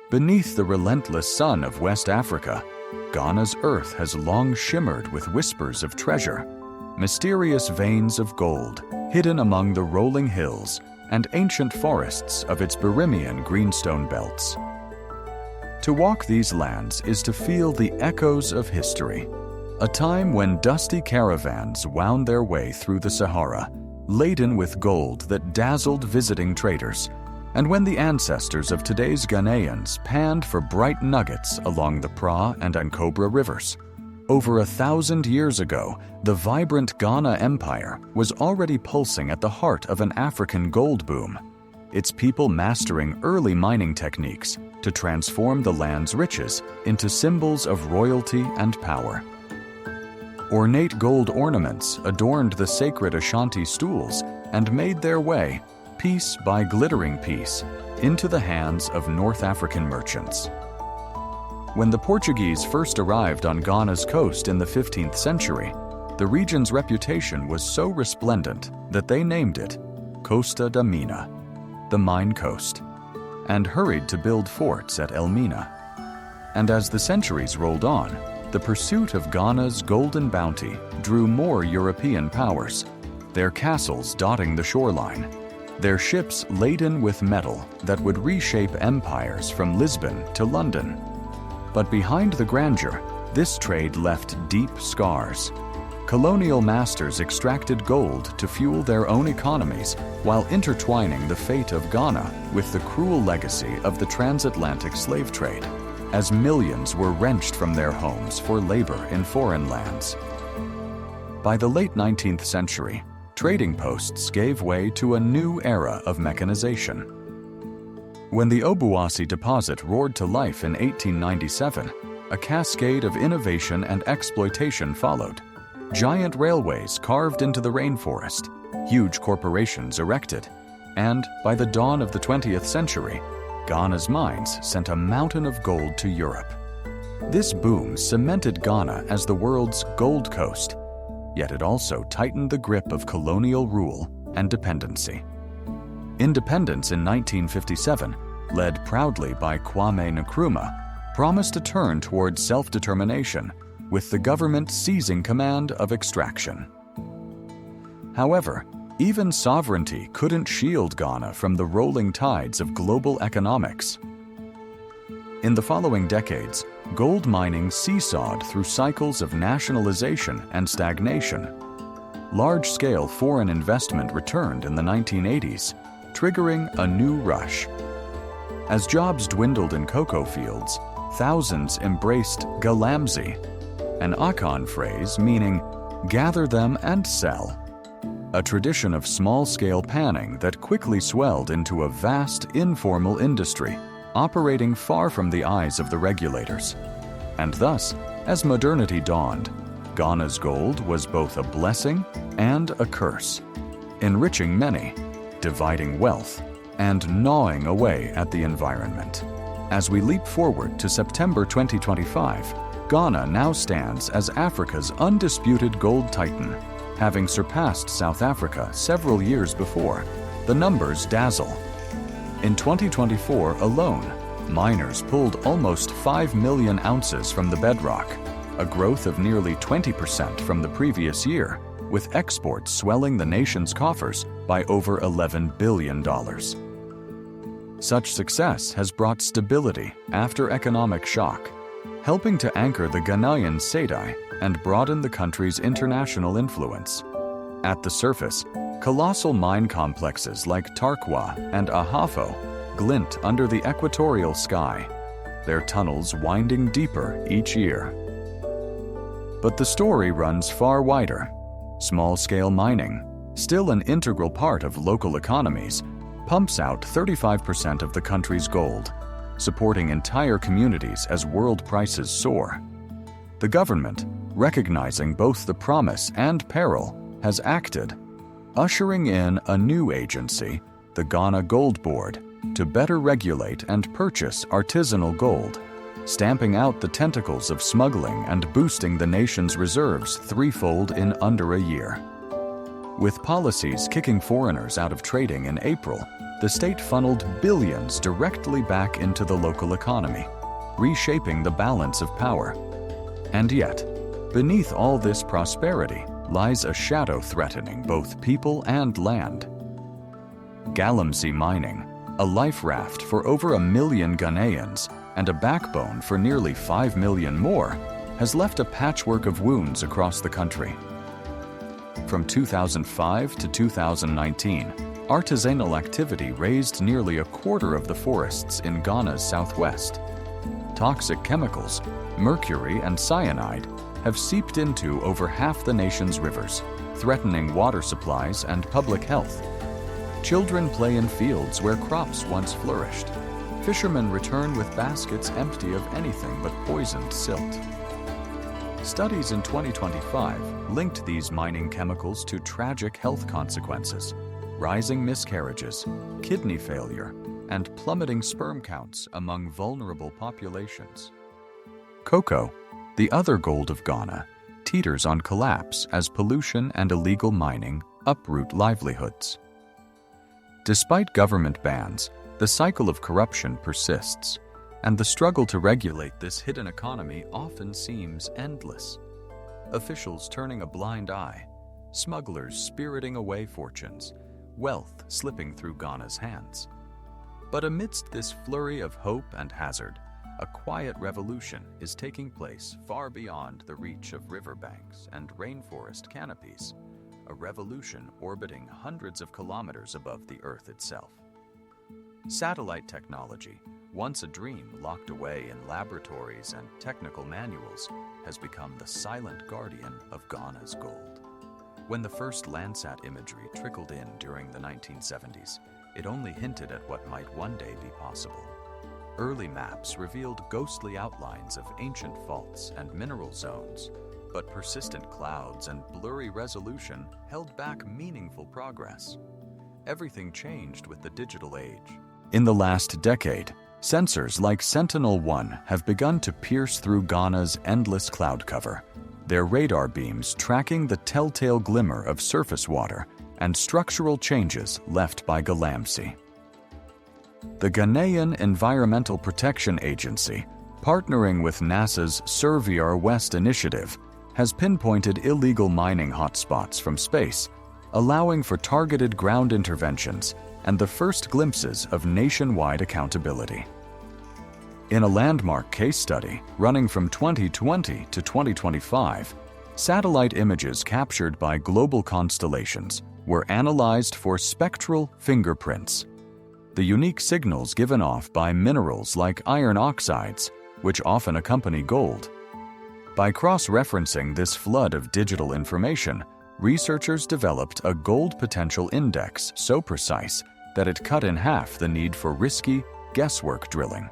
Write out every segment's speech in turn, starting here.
Beneath the relentless sun of West Africa, Ghana's earth has long shimmered with whispers of treasure, mysterious veins of gold hidden among the rolling hills and ancient forests of its Birimian greenstone belts. To walk these lands is to feel the echoes of history, a time when dusty caravans wound their way through the Sahara, laden with gold that dazzled visiting traders, and when the ancestors of today's Ghanaians panned for bright nuggets along the Pra and Ankobra rivers. Over 1,000 years ago, the vibrant Ghana Empire was already pulsing at the heart of an African gold boom, its people mastering early mining techniques to transform the land's riches into symbols of royalty and power. Ornate gold ornaments adorned the sacred Ashanti stools and made their way, piece by glittering piece, into the hands of North African merchants. When the Portuguese first arrived on Ghana's coast in the 15th century, the region's reputation was so resplendent that they named it Costa da Mina, the Mine Coast, and hurried to build forts at Elmina. And as the centuries rolled on, the pursuit of Ghana's golden bounty drew more European powers, their castles dotting the shoreline, their ships laden with metal that would reshape empires from Lisbon to London. But behind the grandeur, this trade left deep scars. Colonial masters extracted gold to fuel their own economies while intertwining the fate of Ghana with the cruel legacy of the transatlantic slave trade, as millions were wrenched from their homes for labor in foreign lands. By the late 19th century, trading posts gave way to a new era of mechanization. When the Obuasi deposit roared to life in 1897, a cascade of innovation and exploitation followed. Giant railways carved into the rainforest, huge corporations erected, and by the dawn of the 20th century, Ghana's mines sent a mountain of gold to Europe. This boom cemented Ghana as the world's Gold Coast, yet it also tightened the grip of colonial rule and dependency. Independence in 1957, led proudly by Kwame Nkrumah, promised a turn towards self-determination, with the government seizing command of extraction. However, even sovereignty couldn't shield Ghana from the rolling tides of global economics. In the following decades, gold mining seesawed through cycles of nationalization and stagnation. Large-scale foreign investment returned in the 1980s, triggering a new rush. As jobs dwindled in cocoa fields, thousands embraced Galamsey, an Akan phrase meaning gather them and sell, a tradition of small-scale panning that quickly swelled into a vast informal industry, operating far from the eyes of the regulators. And thus, as modernity dawned, Ghana's gold was both a blessing and a curse, enriching many, dividing wealth, and gnawing away at the environment. As we leap forward to September 2025, Ghana now stands as Africa's undisputed gold titan, having surpassed South Africa several years before. The numbers dazzle. In 2024 alone, miners pulled almost 5 million ounces from the bedrock, a growth of nearly 20% from the previous year, with exports swelling the nation's coffers by over $11 billion. Such success has brought stability after economic shock, helping to anchor the Ghanaian Sedai and broaden the country's international influence. At the surface, colossal mine complexes like Tarkwa and Ahafo glint under the equatorial sky, their tunnels winding deeper each year. But the story runs far wider. Small-scale mining, still an integral part of local economies, pumps out 35% of the country's gold, supporting entire communities as world prices soar. The government, recognizing both the promise and peril, has acted, ushering in a new agency, the Ghana Gold Board, to better regulate and purchase artisanal gold, stamping out the tentacles of smuggling and boosting the nation's reserves threefold in under a year. With policies kicking foreigners out of trading in April, the state funneled billions directly back into the local economy, reshaping the balance of power. And yet, beneath all this prosperity lies a shadow threatening both people and land. Galamsey mining, a life raft for over 1 million Ghanaians and a backbone for nearly 5 million more, has left a patchwork of wounds across the country. From 2005 to 2019, artisanal activity razed nearly a quarter of the forests in Ghana's southwest. Toxic chemicals, mercury and cyanide, have seeped into over half the nation's rivers, threatening water supplies and public health. Children play in fields where crops once flourished. Fishermen return with baskets empty of anything but poisoned silt. Studies in 2025 linked these mining chemicals to tragic health consequences: rising miscarriages, kidney failure, and plummeting sperm counts among vulnerable populations. Cocoa, the other gold of Ghana, teeters on collapse as pollution and illegal mining uproot livelihoods. Despite government bans, the cycle of corruption persists, and the struggle to regulate this hidden economy often seems endless. Officials turning a blind eye, smugglers spiriting away fortunes, wealth slipping through Ghana's hands. But amidst this flurry of hope and hazard, a quiet revolution is taking place far beyond the reach of riverbanks and rainforest canopies, a revolution orbiting hundreds of kilometers above the Earth itself. Satellite technology, once a dream locked away in laboratories and technical manuals, has become the silent guardian of Ghana's gold. When the first Landsat imagery trickled in during the 1970s, it only hinted at what might one day be possible. Early maps revealed ghostly outlines of ancient faults and mineral zones, but persistent clouds and blurry resolution held back meaningful progress. Everything changed with the digital age. In the last decade, sensors like Sentinel-1 have begun to pierce through Ghana's endless cloud cover, their radar beams tracking the telltale glimmer of surface water and structural changes left by Galamsey. The Ghanaian Environmental Protection Agency, partnering with NASA's Surveyor West initiative, has pinpointed illegal mining hotspots from space, allowing for targeted ground interventions and the first glimpses of nationwide accountability. In a landmark case study running from 2020 to 2025, satellite images captured by global constellations were analyzed for spectral fingerprints, the unique signals given off by minerals like iron oxides, which often accompany gold. By cross-referencing this flood of digital information, researchers developed a gold potential index so precise that it cut in half the need for risky, guesswork drilling.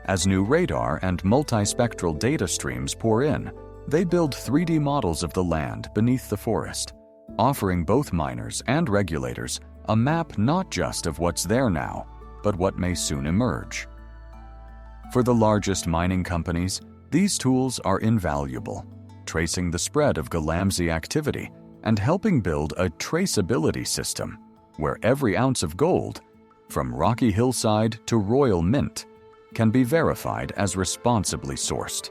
As new radar and multispectral data streams pour in, they build 3D models of the land beneath the forest, offering both miners and regulators a map not just of what's there now, but what may soon emerge. For the largest mining companies, these tools are invaluable, tracing the spread of Galamsey activity and helping build a traceability system where every ounce of gold, from rocky hillside to royal mint, can be verified as responsibly sourced.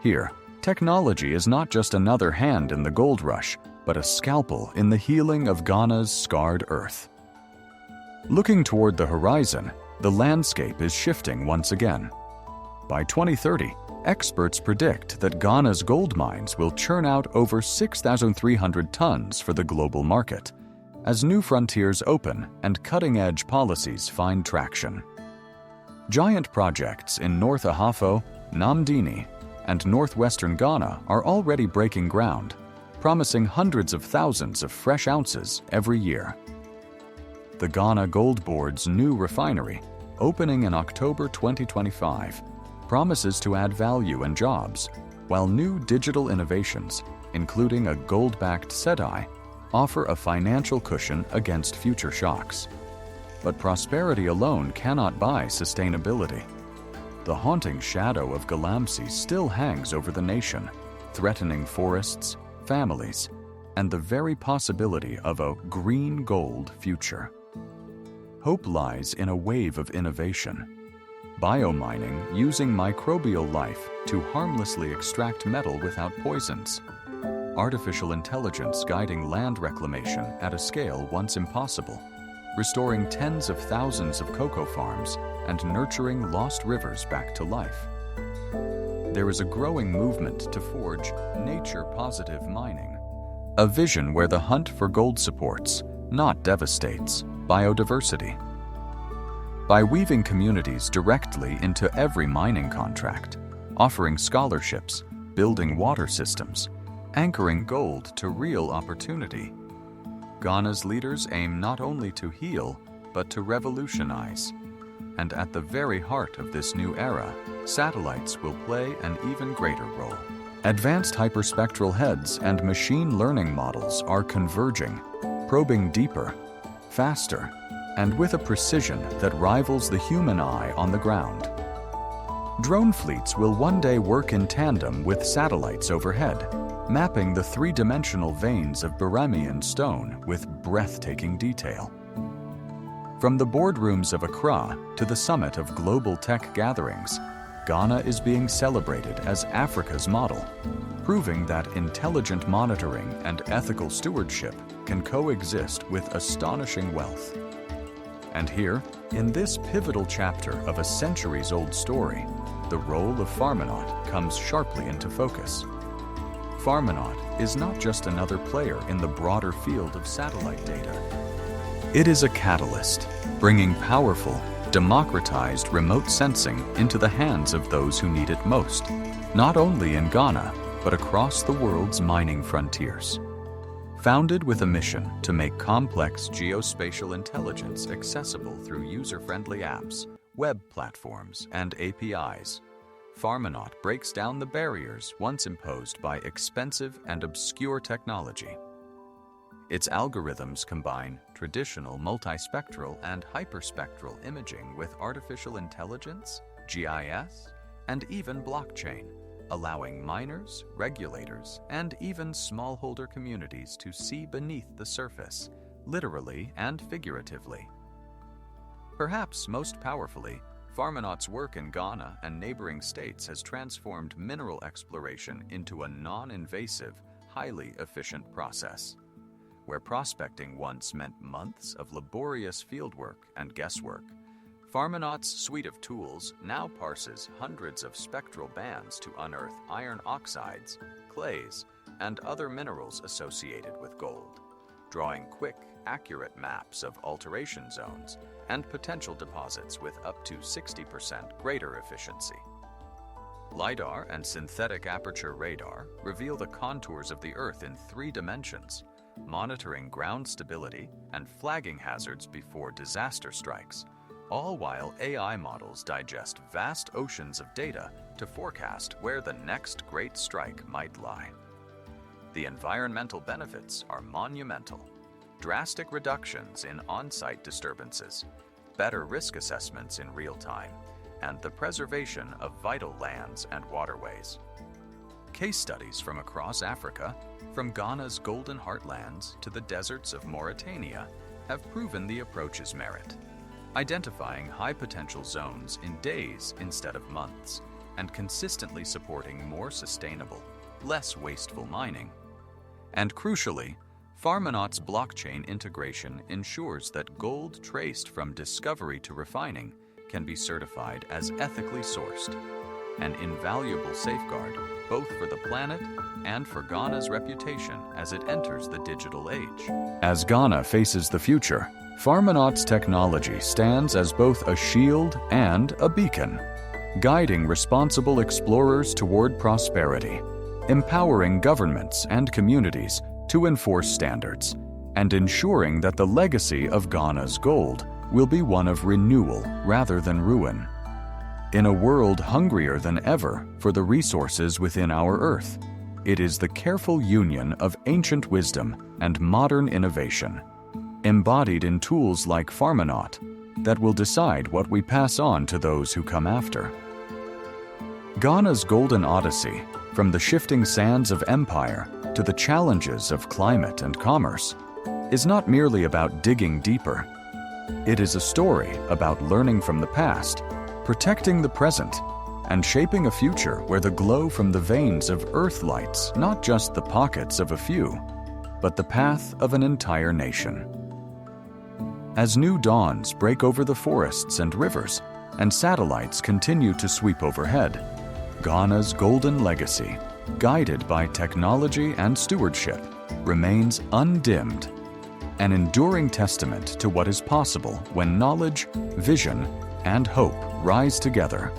Here, technology is not just another hand in the gold rush, but a scalpel in the healing of Ghana's scarred earth. Looking toward the horizon, the landscape is shifting once again. By 2030, experts predict that Ghana's gold mines will churn out over 6,300 tons for the global market, as new frontiers open and cutting-edge policies find traction. Giant projects in North Ahafo, Namdini, and northwestern Ghana are already breaking ground, promising hundreds of thousands of fresh ounces every year. The Ghana Gold Board's new refinery, opening in October 2025, promises to add value and jobs, while new digital innovations, including a gold-backed SEDI, offer a financial cushion against future shocks. But prosperity alone cannot buy sustainability. The haunting shadow of Galamsey still hangs over the nation, threatening forests, families, and the very possibility of a green gold future. Hope lies in a wave of innovation. Biomining using microbial life to harmlessly extract metal without poisons. Artificial intelligence guiding land reclamation at a scale once impossible, restoring tens of thousands of cocoa farms and nurturing lost rivers back to life. There is a growing movement to forge nature-positive mining, a vision where the hunt for gold supports, not devastates, biodiversity. By weaving communities directly into every mining contract, offering scholarships, building water systems, anchoring gold to real opportunity, Ghana's leaders aim not only to heal, but to revolutionize. And at the very heart of this new era, satellites will play an even greater role. Advanced hyperspectral heads and machine learning models are converging, probing deeper, faster, and with a precision that rivals the human eye on the ground. Drone fleets will one day work in tandem with satellites overhead, mapping the three-dimensional veins of Birimian stone with breathtaking detail. From the boardrooms of Accra to the summit of global tech gatherings, Ghana is being celebrated as Africa's model, proving that intelligent monitoring and ethical stewardship can coexist with astonishing wealth. And here, in this pivotal chapter of a centuries-old story, the role of Farmonaut comes sharply into focus. Farmonaut is not just another player in the broader field of satellite data. It is a catalyst, bringing powerful, democratized remote sensing into the hands of those who need it most, not only in Ghana, but across the world's mining frontiers. Founded with a mission to make complex geospatial intelligence accessible through user-friendly apps, web platforms, and APIs, Farmonaut breaks down the barriers once imposed by expensive and obscure technology. Its algorithms combine traditional multispectral and hyperspectral imaging with artificial intelligence, GIS, and even blockchain, allowing miners, regulators, and even smallholder communities to see beneath the surface, literally and figuratively. Perhaps most powerfully, Farmonaut's work in Ghana and neighboring states has transformed mineral exploration into a non-invasive, highly efficient process. Where prospecting once meant months of laborious fieldwork and guesswork, Farmonaut's suite of tools now parses hundreds of spectral bands to unearth iron oxides, clays, and other minerals associated with gold, drawing quick, accurate maps of alteration zones and potential deposits with up to 60% greater efficiency. LiDAR and synthetic aperture radar reveal the contours of the Earth in 3 dimensions, monitoring ground stability and flagging hazards before disaster strikes, all while AI models digest vast oceans of data to forecast where the next great strike might lie. The environmental benefits are monumental. Drastic reductions in on-site disturbances, better risk assessments in real time, and the preservation of vital lands and waterways. Case studies from across Africa, from Ghana's golden heartlands to the deserts of Mauritania, have proven the approach's merit, identifying high-potential zones in days instead of months, and consistently supporting more sustainable, less wasteful mining. And crucially, Farmonaut's blockchain integration ensures that gold traced from discovery to refining can be certified as ethically sourced, an invaluable safeguard both for the planet and for Ghana's reputation as it enters the digital age. As Ghana faces the future, Farmonaut's technology stands as both a shield and a beacon, guiding responsible explorers toward prosperity, empowering governments and communities to enforce standards, and ensuring that the legacy of Ghana's gold will be one of renewal rather than ruin. In a world hungrier than ever for the resources within our Earth, it is the careful union of ancient wisdom and modern innovation, embodied in tools like Farmonaut, that will decide what we pass on to those who come after. Ghana's Golden Odyssey, from the shifting sands of empire to the challenges of climate and commerce, is not merely about digging deeper. It is a story about learning from the past, protecting the present, and shaping a future where the glow from the veins of Earth lights not just the pockets of a few, but the path of an entire nation. As new dawns break over the forests and rivers, and satellites continue to sweep overhead, Ghana's golden legacy, guided by technology and stewardship, remains undimmed, an enduring testament to what is possible when knowledge, vision, and hope rise together